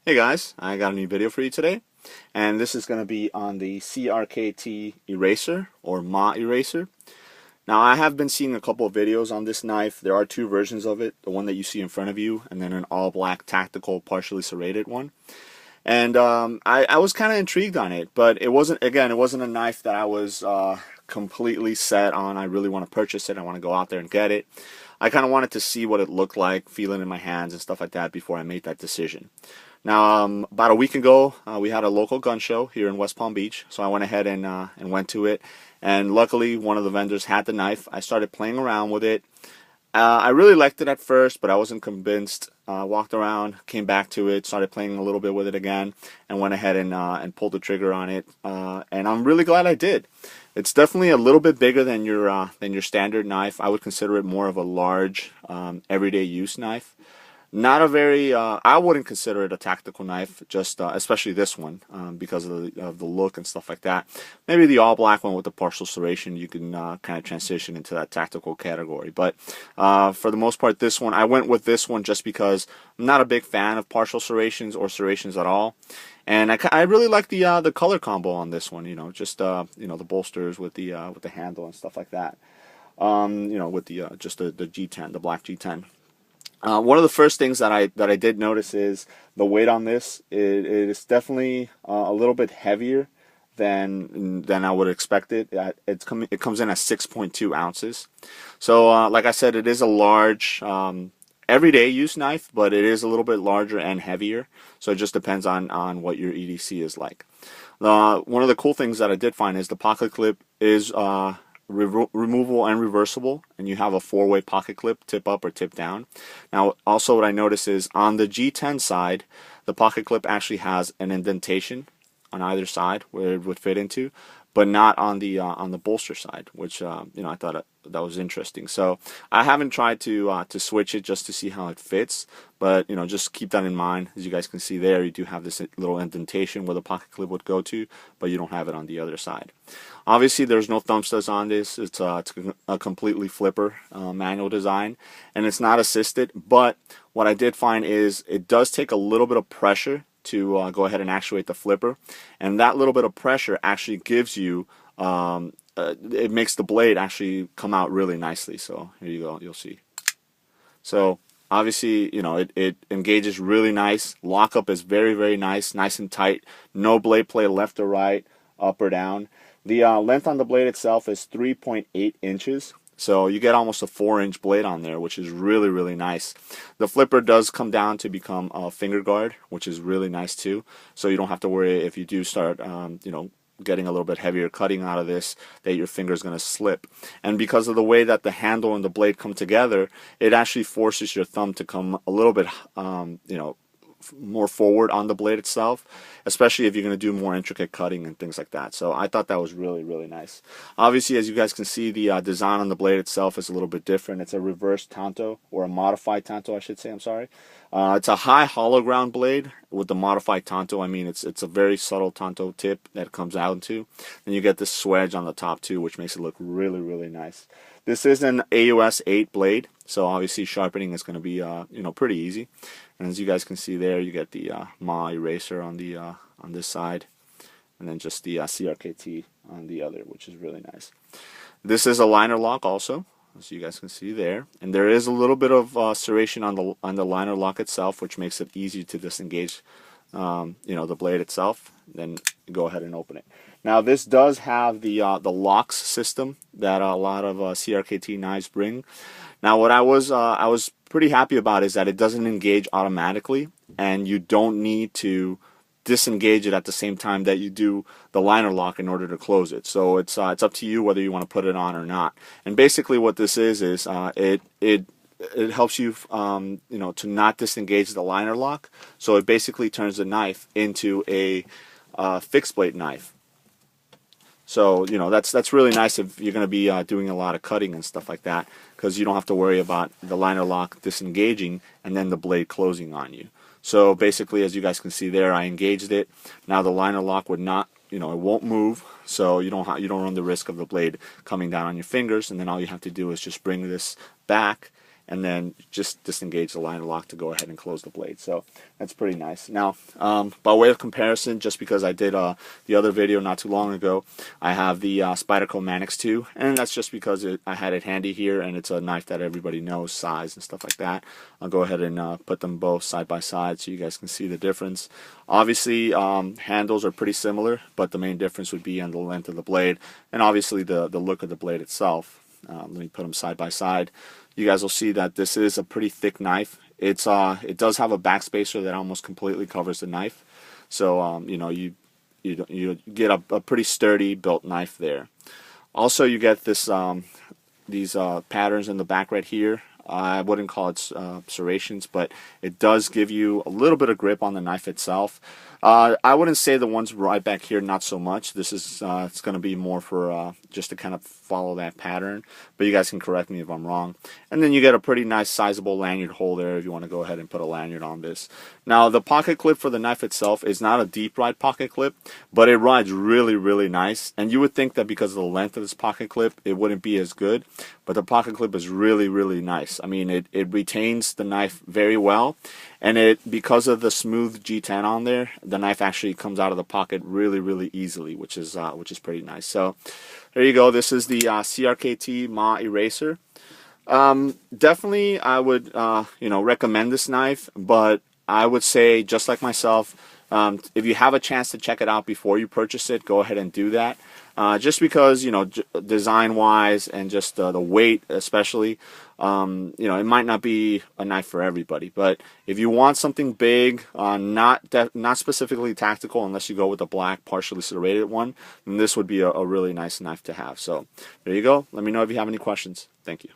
Hey guys, I got a new video for you today, and this is going to be on the CRKT Eraser or Mah Eraser. Now I have been seeing a couple of videos on this knife. There are two versions of it, the one that you see in front of you and then an all black tactical partially serrated one. And I was kind of intrigued on it, but it wasn't a knife that I was completely set on. I really want to purchase it. I want to go out there and get it. I kind of wanted to see what it looked like, feel it in my hands and stuff like that before I made that decision. Now, about a week ago, we had a local gun show here in West Palm Beach, so I went ahead and went to it. And luckily, one of the vendors had the knife. I started playing around with it. I really liked it at first, but I wasn't convinced. Walked around, came back to it, started playing a little bit with it again, and went ahead and pulled the trigger on it. And I'm really glad I did. It's definitely a little bit bigger than your standard knife. I would consider it more of a large, everyday use knife. Not a very, I wouldn't consider it a tactical knife, just especially this one, because of the look and stuff like that. Maybe the all black one with the partial serration, you can kind of transition into that tactical category. But for the most part, this one, I went with this one just because I'm not a big fan of partial serrations or serrations at all. And I really like the color combo on this one. Just the bolsters with the handle and stuff like that. With the just the G10, the black G10. One of the first things that I did notice is the weight on this. It is definitely a little bit heavier than I would expect it. It comes in at 6.2 ounces. So like I said, it is a large everyday use knife, but it is a little bit larger and heavier. So it just depends on what your EDC is like. One of the cool things that I did find is the pocket clip is removable and reversible, and you have a four-way pocket clip, tip up or tip down. Now also what I noticed is on the G10 side, the pocket clip actually has an indentation on either side where it would fit into, but not on the bolster side, which I thought that was interesting. So I haven't tried to switch it just to see how it fits, but just keep that in mind. As you guys can see there, you do have this little indentation where the pocket clip would go to, but you don't have it on the other side. Obviously, there's no thumb studs on this. It's a completely flipper manual design, and it's not assisted. But what I did find is it does take a little bit of pressure to go ahead and actuate the flipper, and that little bit of pressure actually gives you it makes the blade actually come out really nicely. So here you go, you'll see. So obviously, it engages really nice. Lockup is very nice and tight. No blade play left or right, up or down. The length on the blade itself is 3.8 inches. So you get almost a 4-inch blade on there, which is really nice. The flipper does come down to become a finger guard, which is really nice too. So you don't have to worry if you do start, getting a little bit heavier cutting out of this, that your finger is going to slip. And because of the way that the handle and the blade come together, it actually forces your thumb to come a little bit, more forward on the blade itself, especially if you're going to do more intricate cutting and things like that. So I thought that was really nice. Obviously, as you guys can see, the design on the blade itself is a little bit different. It's a reverse tanto, or a modified tanto, I should say. I'm sorry. It's a high hollow ground blade with the modified tanto. I mean, it's a very subtle tanto tip that it comes out into. And you get this swedge on the top too, which makes it look really nice. This is an AUS 8 blade, so obviously sharpening is going to be pretty easy. And as you guys can see there, you get the Mah Eraser on this side, and then just the CRKT on the other, which is really nice. This is a liner lock also, as you guys can see there, and there is a little bit of serration on the liner lock itself, which makes it easy to disengage the blade itself. Then go ahead and open it. Now this does have the locks system that a lot of CRKT knives bring. Now what I was pretty happy about is that it doesn't engage automatically, and you don't need to disengage it at the same time that you do the liner lock in order to close it. So it's up to you whether you want to put it on or not. And basically what this is it helps you to not disengage the liner lock. So it basically turns the knife into a fixed blade knife. So that's really nice if you're going to be doing a lot of cutting and stuff like that, because you don't have to worry about the liner lock disengaging and then the blade closing on you. So basically, as you guys can see there, I engaged it. Now the liner lock would not, it won't move, so you don't run the risk of the blade coming down on your fingers. And then all you have to do is just bring this back and then just disengage the line lock to go ahead and close the blade. So that's pretty nice. Now, by way of comparison, just because I did the other video not too long ago, I have the Spyderco Manix 2, and that's just because I had it handy here, and it's a knife that everybody knows, size and stuff like that. I'll go ahead and put them both side by side so you guys can see the difference. Obviously, handles are pretty similar, but the main difference would be on the length of the blade, and obviously the look of the blade itself. Let me put them side by side. You guys will see that this is a pretty thick knife. It does have a backspacer that almost completely covers the knife, so you know, you get a pretty sturdy built knife there. Also, you get this these patterns in the back right here. I wouldn't call it serrations, but it does give you a little bit of grip on the knife itself. I wouldn't say the ones right back here, not so much. This is it's going to be more for just to kind of follow that pattern, but you guys can correct me if I'm wrong. And then you get a pretty nice sizable lanyard hole there if you want to go ahead and put a lanyard on this. Now, the pocket clip for the knife itself is not a deep ride pocket clip, but it rides really, really nice. And you would think that because of the length of this pocket clip, it wouldn't be as good, but the pocket clip is really, really nice. I mean, it retains the knife very well, and because of the smooth G10 on there, the knife actually comes out of the pocket really, really easily, which is pretty nice. So there you go. This is the CRKT Mah Eraser. Definitely, I would recommend this knife, but I would say, just like myself, if you have a chance to check it out before you purchase it, go ahead and do that. Just because, design-wise and just the weight especially, it might not be a knife for everybody. But if you want something big, not specifically tactical, unless you go with a black partially serrated one, then this would be a really nice knife to have. So there you go. Let me know if you have any questions. Thank you.